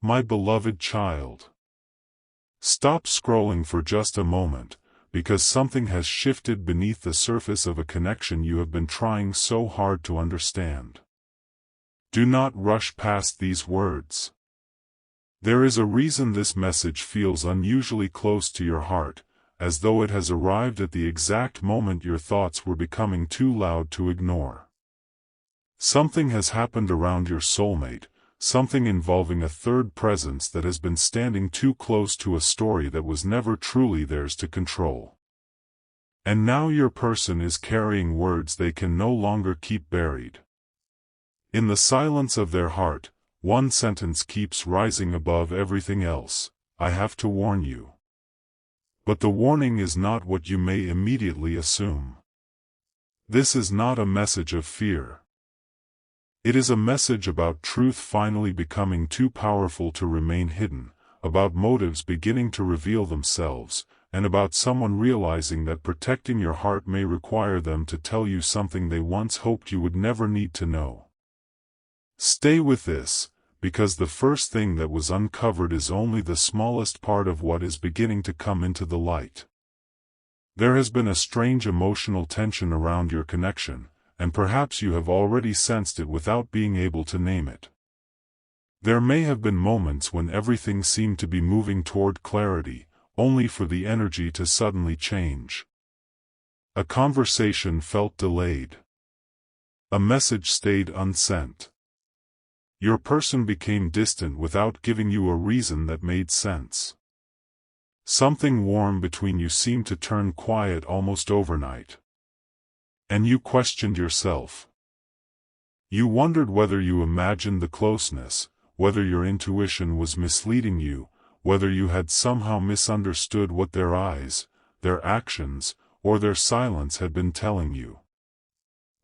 My beloved child. Stop scrolling for just a moment, because something has shifted beneath the surface of a connection you have been trying so hard to understand. Do not rush past these words. There is a reason this message feels unusually close to your heart, as though it has arrived at the exact moment your thoughts were becoming too loud to ignore. Something has happened around your soulmate, something involving a third presence that has been standing too close to a story that was never truly theirs to control. And now your person is carrying words they can no longer keep buried. In the silence of their heart, one sentence keeps rising above everything else: I have to warn you. But the warning is not what you may immediately assume. This is not a message of fear. It is a message about truth finally becoming too powerful to remain hidden, about motives beginning to reveal themselves, and about someone realizing that protecting your heart may require them to tell you something they once hoped you would never need to know. Stay with this, because the first thing that was uncovered is only the smallest part of what is beginning to come into the light. There has been a strange emotional tension around your connection, and perhaps you have already sensed it without being able to name it. There may have been moments when everything seemed to be moving toward clarity, only for the energy to suddenly change. A conversation felt delayed. A message stayed unsent. Your person became distant without giving you a reason that made sense. Something warm between you seemed to turn quiet almost overnight. And you questioned yourself. You wondered whether you imagined the closeness, whether your intuition was misleading you, whether you had somehow misunderstood what their eyes, their actions, or their silence had been telling you.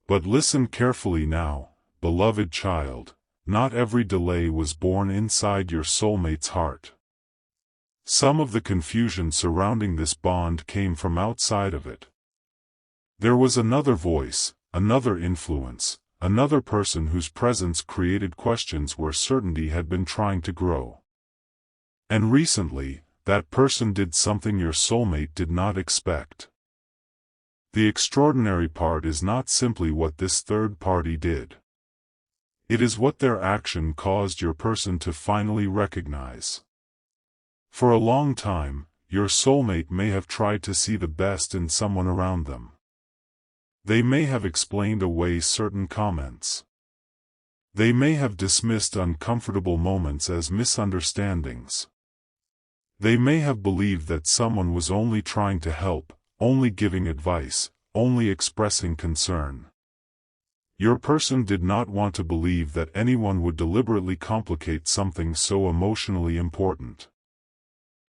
But listen carefully now, beloved child. Not every delay was born inside your soulmate's heart. Some of the confusion surrounding this bond came from outside of it. There was another voice, another influence, another person whose presence created questions where certainty had been trying to grow. And recently, that person did something your soulmate did not expect. The extraordinary part is not simply what this third party did. It is what their action caused your person to finally recognize. For a long time, your soulmate may have tried to see the best in someone around them. They may have explained away certain comments. They may have dismissed uncomfortable moments as misunderstandings. They may have believed that someone was only trying to help, only giving advice, only expressing concern. Your person did not want to believe that anyone would deliberately complicate something so emotionally important.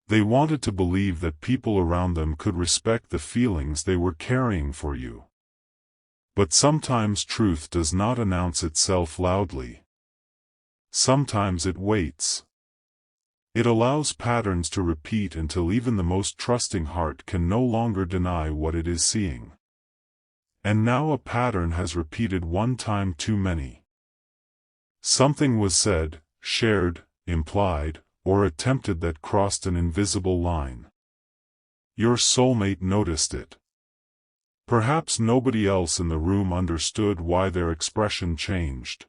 They wanted to believe that people around them could respect the feelings they were carrying for you. But sometimes truth does not announce itself loudly. Sometimes it waits. It allows patterns to repeat until even the most trusting heart can no longer deny what it is seeing. And now a pattern has repeated one time too many. Something was said, shared, implied, or attempted that crossed an invisible line. Your soulmate noticed it. Perhaps nobody else in the room understood why their expression changed.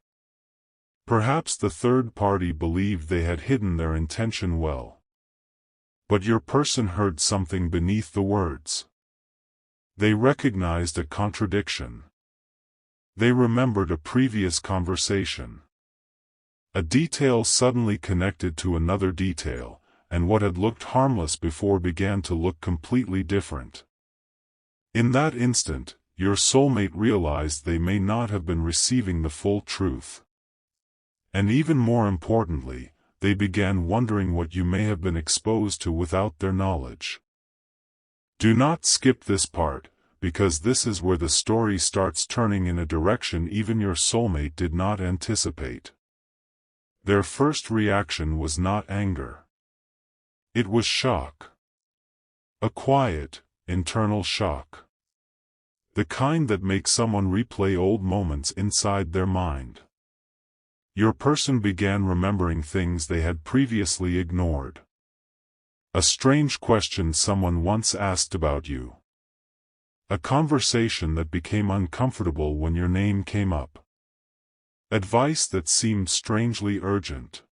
Perhaps the third party believed they had hidden their intention well. But your person heard something beneath the words. They recognized a contradiction. They remembered a previous conversation. A detail suddenly connected to another detail, and what had looked harmless before began to look completely different. In that instant, your soulmate realized they may not have been receiving the full truth. And even more importantly, they began wondering what you may have been exposed to without their knowledge. Do not skip this part, because this is where the story starts turning in a direction even your soulmate did not anticipate. Their first reaction was not anger. It was shock. A quiet, internal shock. The kind that makes someone replay old moments inside their mind. Your person began remembering things they had previously ignored. A strange question someone once asked about you. A conversation that became uncomfortable when your name came up. Advice that seemed strangely urgent.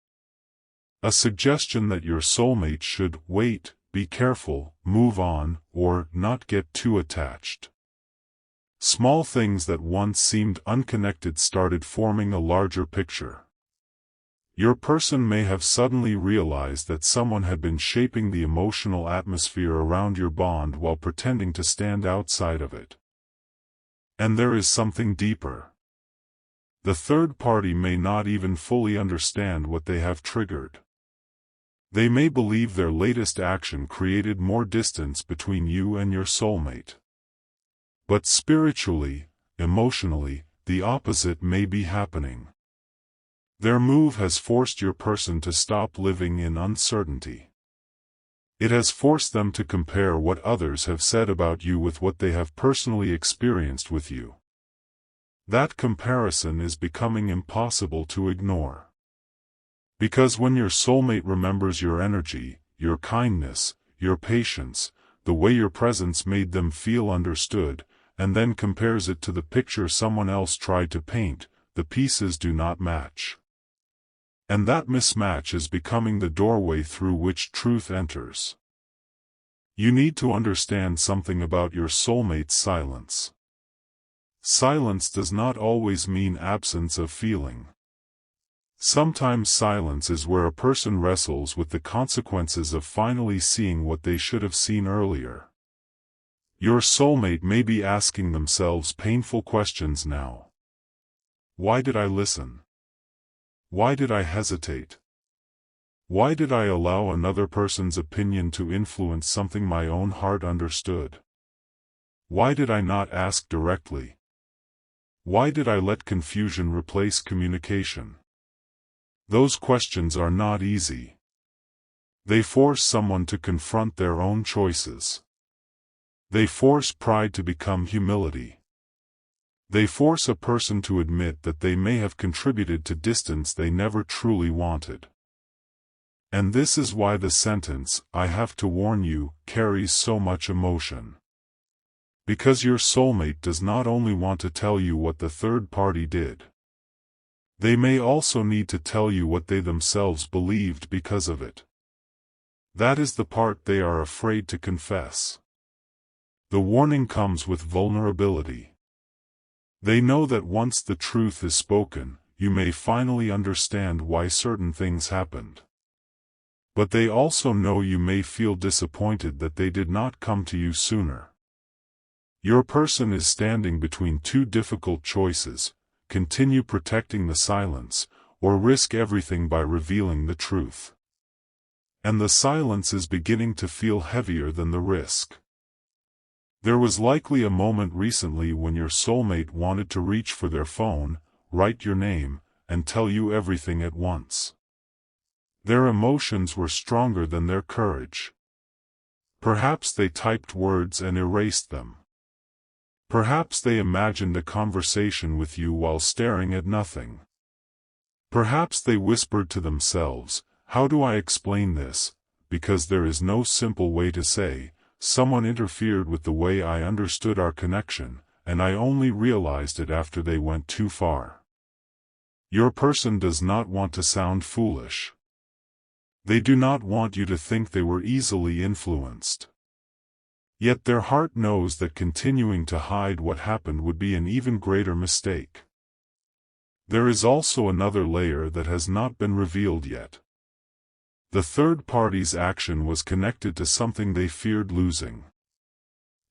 A suggestion that your soulmate should wait, be careful, move on, or not get too attached. Small things that once seemed unconnected started forming a larger picture. Your person may have suddenly realized that someone had been shaping the emotional atmosphere around your bond while pretending to stand outside of it. And there is something deeper. The third party may not even fully understand what they have triggered. They may believe their latest action created more distance between you and your soulmate. But spiritually, emotionally, the opposite may be happening. Their move has forced your person to stop living in uncertainty. It has forced them to compare what others have said about you with what they have personally experienced with you. That comparison is becoming impossible to ignore. Because when your soulmate remembers your energy, your kindness, your patience, the way your presence made them feel understood, and then compares it to the picture someone else tried to paint, the pieces do not match. And that mismatch is becoming the doorway through which truth enters. You need to understand something about your soulmate's silence. Silence does not always mean absence of feeling. Sometimes silence is where a person wrestles with the consequences of finally seeing what they should have seen earlier. Your soulmate may be asking themselves painful questions now. Why did I listen? Why did I hesitate? Why did I allow another person's opinion to influence something my own heart understood? Why did I not ask directly? Why did I let confusion replace communication? Those questions are not easy. They force someone to confront their own choices. They force pride to become humility. They force a person to admit that they may have contributed to distance they never truly wanted. And this is why the sentence, "I have to warn you," carries so much emotion. Because your soulmate does not only want to tell you what the third party did. They may also need to tell you what they themselves believed because of it. That is the part they are afraid to confess. The warning comes with vulnerability. They know that once the truth is spoken, you may finally understand why certain things happened. But they also know you may feel disappointed that they did not come to you sooner. Your person is standing between two difficult choices: continue protecting the silence, or risk everything by revealing the truth. And the silence is beginning to feel heavier than the risk. There was likely a moment recently when your soulmate wanted to reach for their phone, write your name, and tell you everything at once. Their emotions were stronger than their courage. Perhaps they typed words and erased them. Perhaps they imagined a conversation with you while staring at nothing. Perhaps they whispered to themselves, "How do I explain this? Because there is no simple way to say, someone interfered with the way I understood our connection, and I only realized it after they went too far." Your person does not want to sound foolish. They do not want you to think they were easily influenced. Yet their heart knows that continuing to hide what happened would be an even greater mistake. There is also another layer that has not been revealed yet. The third party's action was connected to something they feared losing.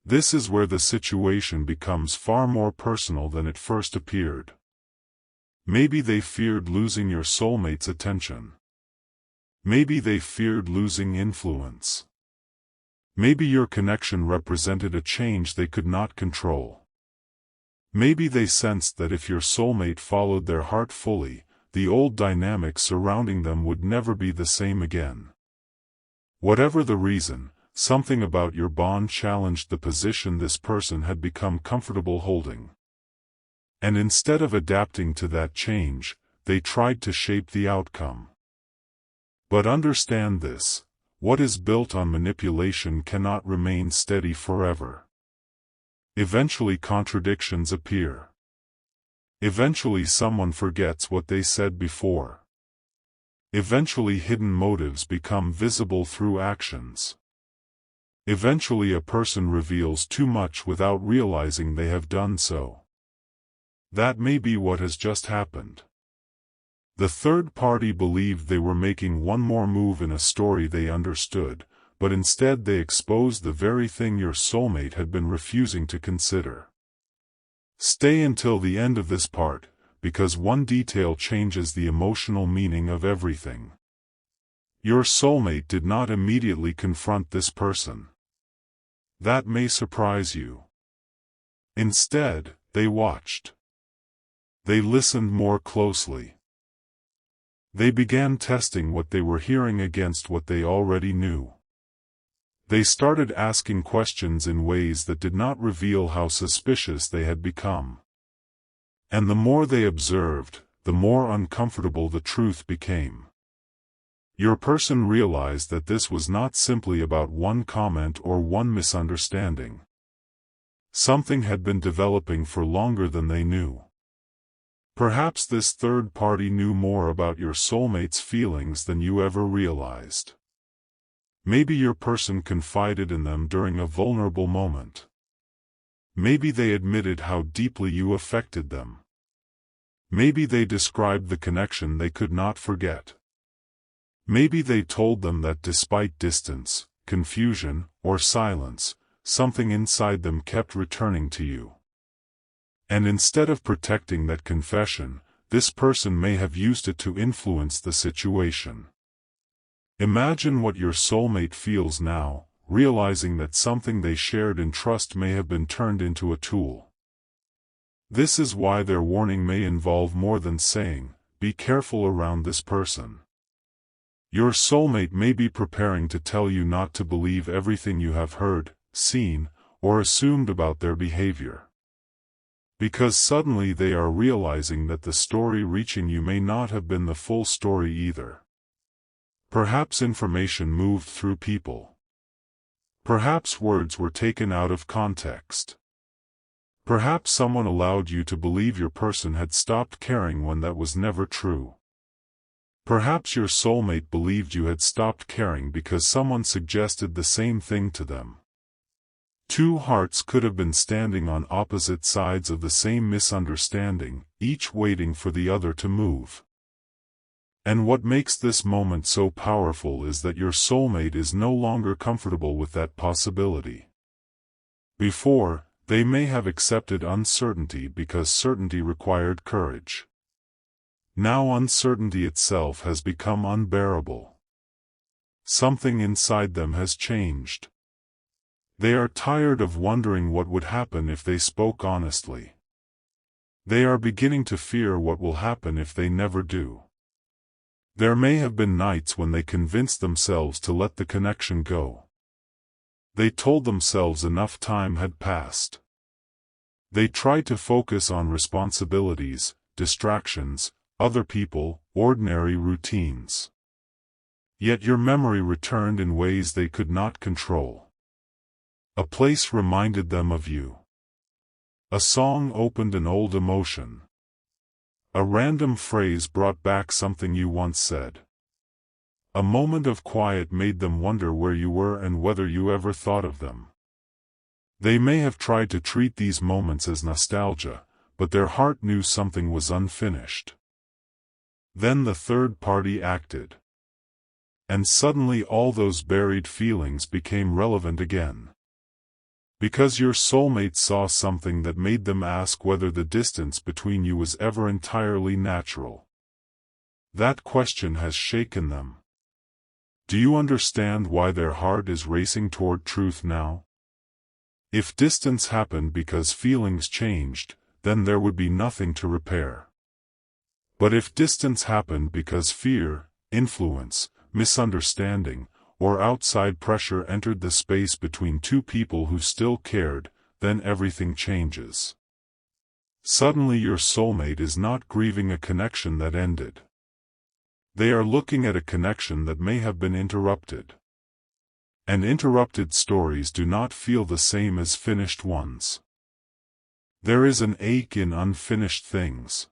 This is where the situation becomes far more personal than it first appeared. Maybe they feared losing your soulmate's attention. Maybe they feared losing influence. Maybe your connection represented a change they could not control. Maybe they sensed that if your soulmate followed their heart fully, the old dynamic surrounding them would never be the same again. Whatever the reason, something about your bond challenged the position this person had become comfortable holding. And instead of adapting to that change, they tried to shape the outcome. But understand this: what is built on manipulation cannot remain steady forever. Eventually contradictions appear. Eventually someone forgets what they said before. Eventually hidden motives become visible through actions. Eventually a person reveals too much without realizing they have done so. That may be what has just happened. The third party believed they were making one more move in a story they understood, but instead they exposed the very thing your soulmate had been refusing to consider. Stay until the end of this part, because one detail changes the emotional meaning of everything. Your soulmate did not immediately confront this person. That may surprise you. Instead, they watched. They listened more closely. They began testing what they were hearing against what they already knew. They started asking questions in ways that did not reveal how suspicious they had become. And the more they observed, the more uncomfortable the truth became. Your person realized that this was not simply about one comment or one misunderstanding. Something had been developing for longer than they knew. Perhaps this third party knew more about your soulmate's feelings than you ever realized. Maybe your person confided in them during a vulnerable moment. Maybe they admitted how deeply you affected them. Maybe they described the connection they could not forget. Maybe they told them that despite distance, confusion, or silence, something inside them kept returning to you. And instead of protecting that confession, this person may have used it to influence the situation. Imagine what your soulmate feels now, realizing that something they shared in trust may have been turned into a tool. This is why their warning may involve more than saying, "Be careful around this person." Your soulmate may be preparing to tell you not to believe everything you have heard, seen, or assumed about their behavior. Because suddenly they are realizing that the story reaching you may not have been the full story either. Perhaps information moved through people. Perhaps words were taken out of context. Perhaps someone allowed you to believe your person had stopped caring when that was never true. Perhaps your soulmate believed you had stopped caring because someone suggested the same thing to them. Two hearts could have been standing on opposite sides of the same misunderstanding, each waiting for the other to move. And what makes this moment so powerful is that your soulmate is no longer comfortable with that possibility. Before, they may have accepted uncertainty because certainty required courage. Now uncertainty itself has become unbearable. Something inside them has changed. They are tired of wondering what would happen if they spoke honestly. They are beginning to fear what will happen if they never do. There may have been nights when they convinced themselves to let the connection go. They told themselves enough time had passed. They tried to focus on responsibilities, distractions, other people, ordinary routines. Yet your memory returned in ways they could not control. A place reminded them of you. A song opened an old emotion. A random phrase brought back something you once said. A moment of quiet made them wonder where you were and whether you ever thought of them. They may have tried to treat these moments as nostalgia, but their heart knew something was unfinished. Then the third party acted. And suddenly all those buried feelings became relevant again. Because your soulmate saw something that made them ask whether the distance between you was ever entirely natural. That question has shaken them. Do you understand why their heart is racing toward truth now? If distance happened because feelings changed, then there would be nothing to repair. But if distance happened because fear, influence, misunderstanding, or outside pressure entered the space between two people who still cared, then everything changes. Suddenly your soulmate is not grieving a connection that ended. They are looking at a connection that may have been interrupted. And interrupted stories do not feel the same as finished ones. There is an ache in unfinished things.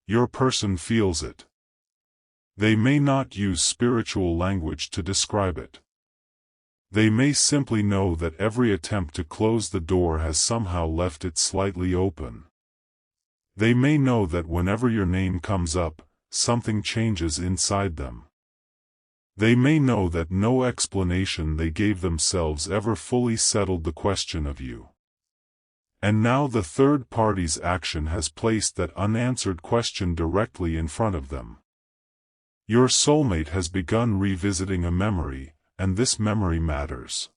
Your person feels it. They may not use spiritual language to describe it. They may simply know that every attempt to close the door has somehow left it slightly open. They may know that whenever your name comes up, something changes inside them. They may know that no explanation they gave themselves ever fully settled the question of you. And now the third party's action has placed that unanswered question directly in front of them. Your soulmate has begun revisiting a memory, and this memory matters.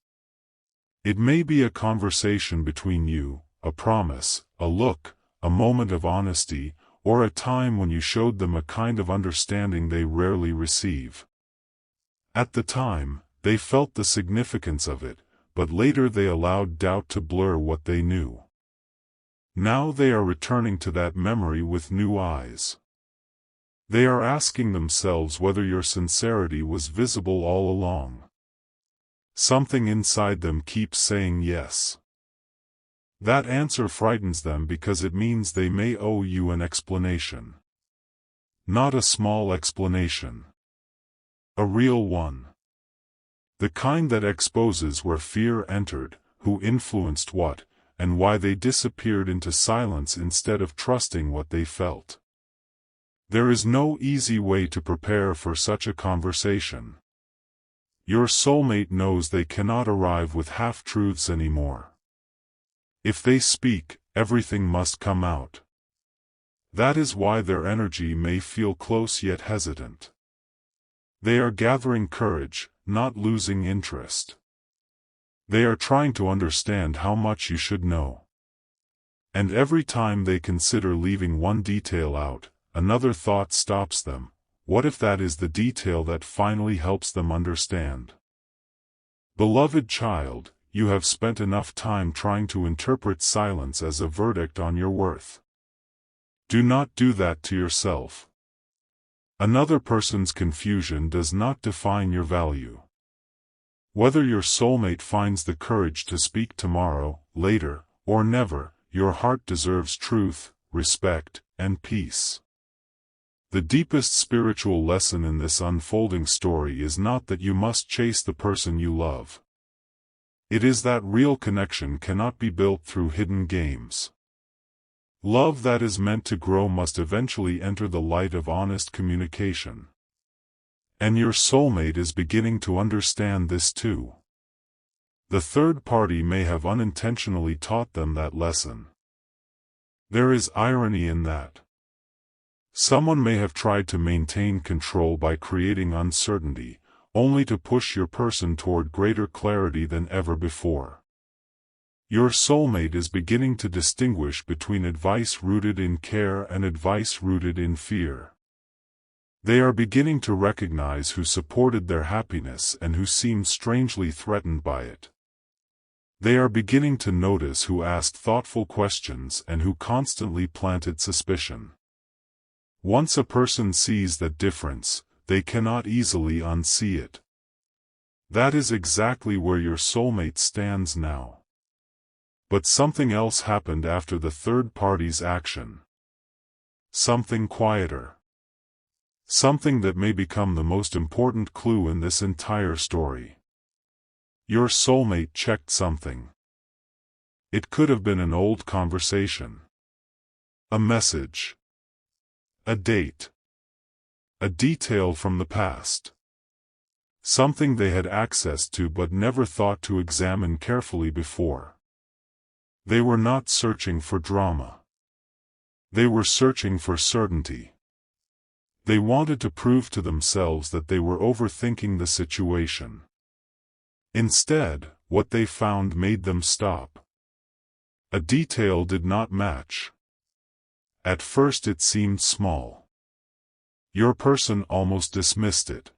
It may be a conversation between you, a promise, a look, a moment of honesty, or a time when you showed them a kind of understanding they rarely receive. At the time, they felt the significance of it, but later they allowed doubt to blur what they knew. Now they are returning to that memory with new eyes. They are asking themselves whether your sincerity was visible all along. Something inside them keeps saying yes. That answer frightens them because it means they may owe you an explanation. Not a small explanation. A real one. The kind that exposes where fear entered, who influenced what, and why they disappeared into silence instead of trusting what they felt. There is no easy way to prepare for such a conversation. Your soulmate knows they cannot arrive with half-truths anymore. If they speak, everything must come out. That is why their energy may feel close yet hesitant. They are gathering courage, not losing interest. They are trying to understand how much you should know. And every time they consider leaving one detail out, another thought stops them. What if that is the detail that finally helps them understand? Beloved child, you have spent enough time trying to interpret silence as a verdict on your worth. Do not do that to yourself. Another person's confusion does not define your value. Whether your soulmate finds the courage to speak tomorrow, later, or never, your heart deserves truth, respect, and peace. The deepest spiritual lesson in this unfolding story is not that you must chase the person you love. It is that real connection cannot be built through hidden games. Love that is meant to grow must eventually enter the light of honest communication. And your soulmate is beginning to understand this too. The third party may have unintentionally taught them that lesson. There is irony in that. Someone may have tried to maintain control by creating uncertainty, only to push your person toward greater clarity than ever before. Your soulmate is beginning to distinguish between advice rooted in care and advice rooted in fear. They are beginning to recognize who supported their happiness and who seemed strangely threatened by it. They are beginning to notice who asked thoughtful questions and who constantly planted suspicion. Once a person sees that difference, they cannot easily unsee it. That is exactly where your soulmate stands now. But something else happened after the third party's action. Something quieter. Something that may become the most important clue in this entire story. Your soulmate checked something. It could have been an old conversation. A message. A date. A detail from the past. Something they had access to but never thought to examine carefully before. They were not searching for drama. They were searching for certainty. They wanted to prove to themselves that they were overthinking the situation. Instead, what they found made them stop. A detail did not match. At first it seemed small. Your person almost dismissed it.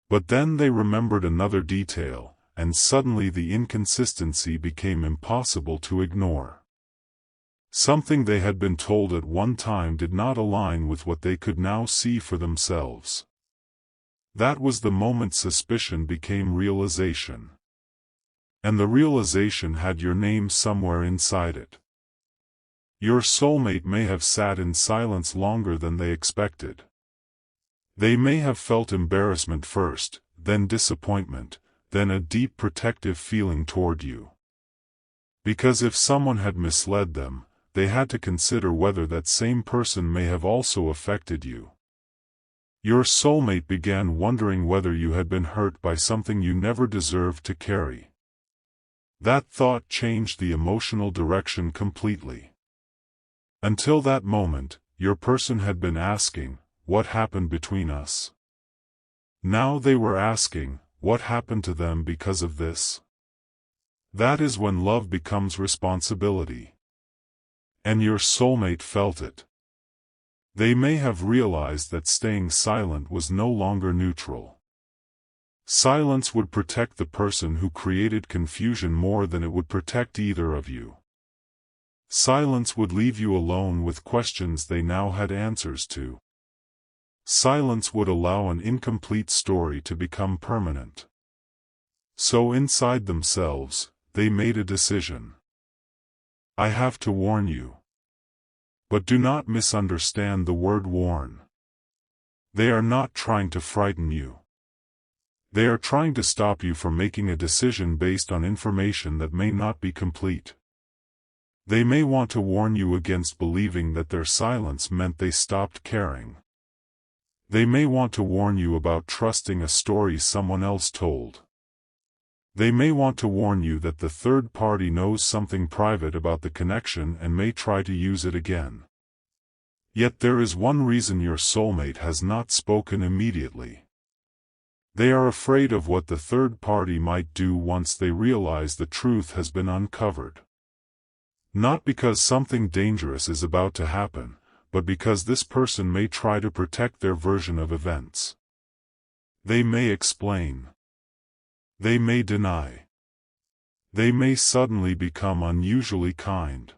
But then they remembered another detail, and suddenly the inconsistency became impossible to ignore. Something they had been told at one time did not align with what they could now see for themselves. That was the moment suspicion became realization. And the realization had your name somewhere inside it. Your soulmate may have sat in silence longer than they expected. They may have felt embarrassment first, then disappointment, then a deep protective feeling toward you. Because if someone had misled them, they had to consider whether that same person may have also affected you. Your soulmate began wondering whether you had been hurt by something you never deserved to carry. That thought changed the emotional direction completely. Until that moment, your person had been asking, "What happened between us?" Now they were asking, "What happened to them because of this?" That is when love becomes responsibility. And your soulmate felt it. They may have realized that staying silent was no longer neutral. Silence would protect the person who created confusion more than it would protect either of you. Silence would leave you alone with questions they now had answers to. Silence would allow an incomplete story to become permanent. So inside themselves, they made a decision. I have to warn you. But do not misunderstand the word warn. They are not trying to frighten you. They are trying to stop you from making a decision based on information that may not be complete. They may want to warn you against believing that their silence meant they stopped caring. They may want to warn you about trusting a story someone else told. They may want to warn you that the third party knows something private about the connection and may try to use it again. Yet there is one reason your soulmate has not spoken immediately. They are afraid of what the third party might do once they realize the truth has been uncovered. Not because something dangerous is about to happen, but because this person may try to protect their version of events. They may explain. They may deny. They may suddenly become unusually kind.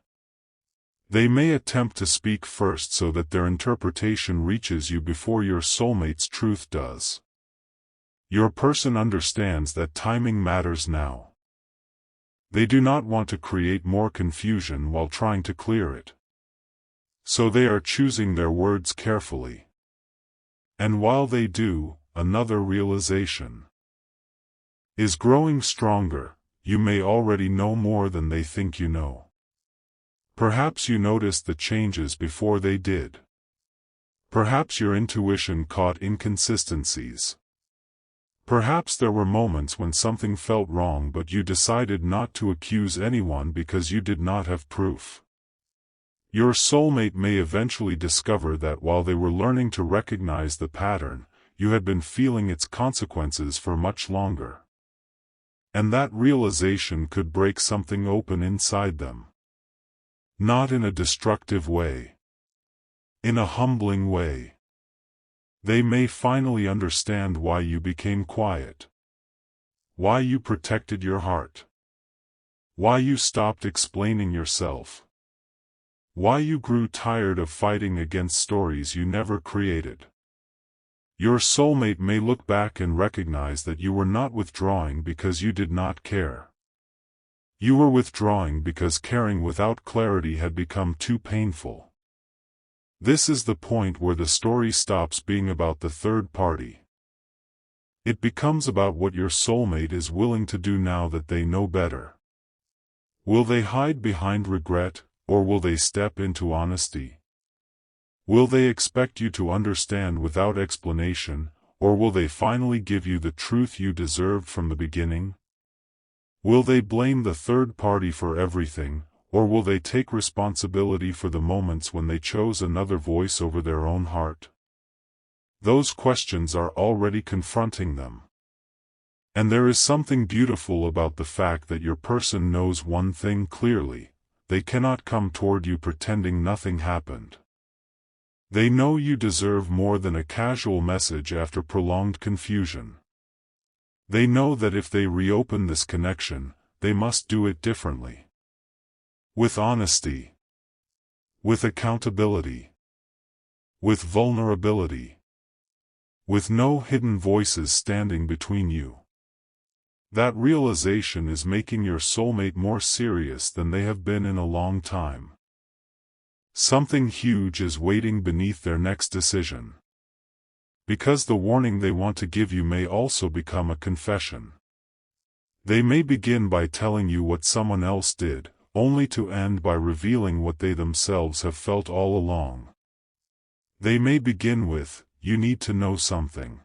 They may attempt to speak first so that their interpretation reaches you before your soulmate's truth does. Your person understands that timing matters now. They do not want to create more confusion while trying to clear it. So they are choosing their words carefully. And while they do, another realization is growing stronger. You may already know more than they think you know. Perhaps you noticed the changes before they did. Perhaps your intuition caught inconsistencies. Perhaps there were moments when something felt wrong but you decided not to accuse anyone because you did not have proof. Your soulmate may eventually discover that while they were learning to recognize the pattern, you had been feeling its consequences for much longer. And that realization could break something open inside them. Not in a destructive way. In a humbling way. They may finally understand why you became quiet. Why you protected your heart. Why you stopped explaining yourself. Why you grew tired of fighting against stories you never created. Your soulmate may look back and recognize that you were not withdrawing because you did not care. You were withdrawing because caring without clarity had become too painful. This is the point where the story stops being about the third party. It becomes about what your soulmate is willing to do now that they know better. Will they hide behind regret, or will they step into honesty? Will they expect you to understand without explanation, or will they finally give you the truth you deserved from the beginning? Will they blame the third party for everything, or will they take responsibility for the moments when they chose another voice over their own heart? Those questions are already confronting them. And there is something beautiful about the fact that your person knows one thing clearly: they cannot come toward you pretending nothing happened. They know you deserve more than a casual message after prolonged confusion. They know that if they reopen this connection, they must do it differently. With honesty. with accountability, with vulnerability, with no hidden voices standing between you. That realization is making your soulmate more serious than they have been in a long time. Something huge is waiting beneath their next decision. Because the warning they want to give you may also become a confession. They may begin by telling you what someone else did, only to end by revealing what they themselves have felt all along. They may begin with, "You need to know something."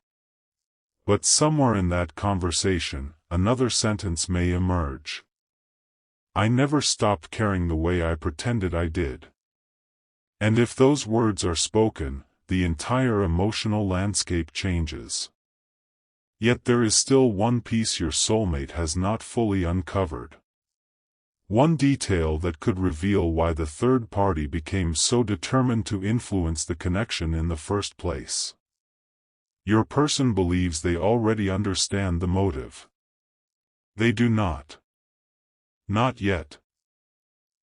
But somewhere in that conversation, another sentence may emerge. "I never stopped caring the way I pretended I did." And if those words are spoken, the entire emotional landscape changes. Yet there is still one piece your soulmate has not fully uncovered. One detail that could reveal why the third party became so determined to influence the connection in the first place. Your person believes they already understand the motive. They do not. Not yet.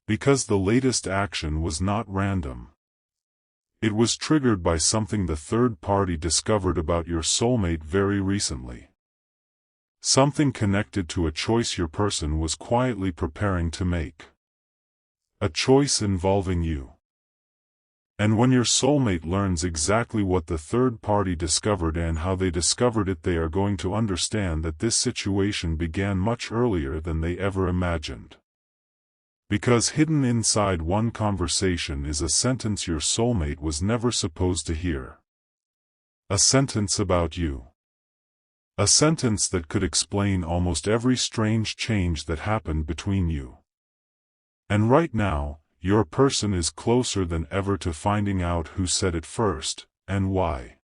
Because the latest action was not random. It was triggered by something the third party discovered about your soulmate very recently. Something connected to a choice your person was quietly preparing to make. A choice involving you. And when your soulmate learns exactly what the third party discovered and how they discovered it, they are going to understand that this situation began much earlier than they ever imagined. Because hidden inside one conversation is a sentence your soulmate was never supposed to hear. A sentence about you. A sentence that could explain almost every strange change that happened between you. And right now, your person is closer than ever to finding out who said it first, and why.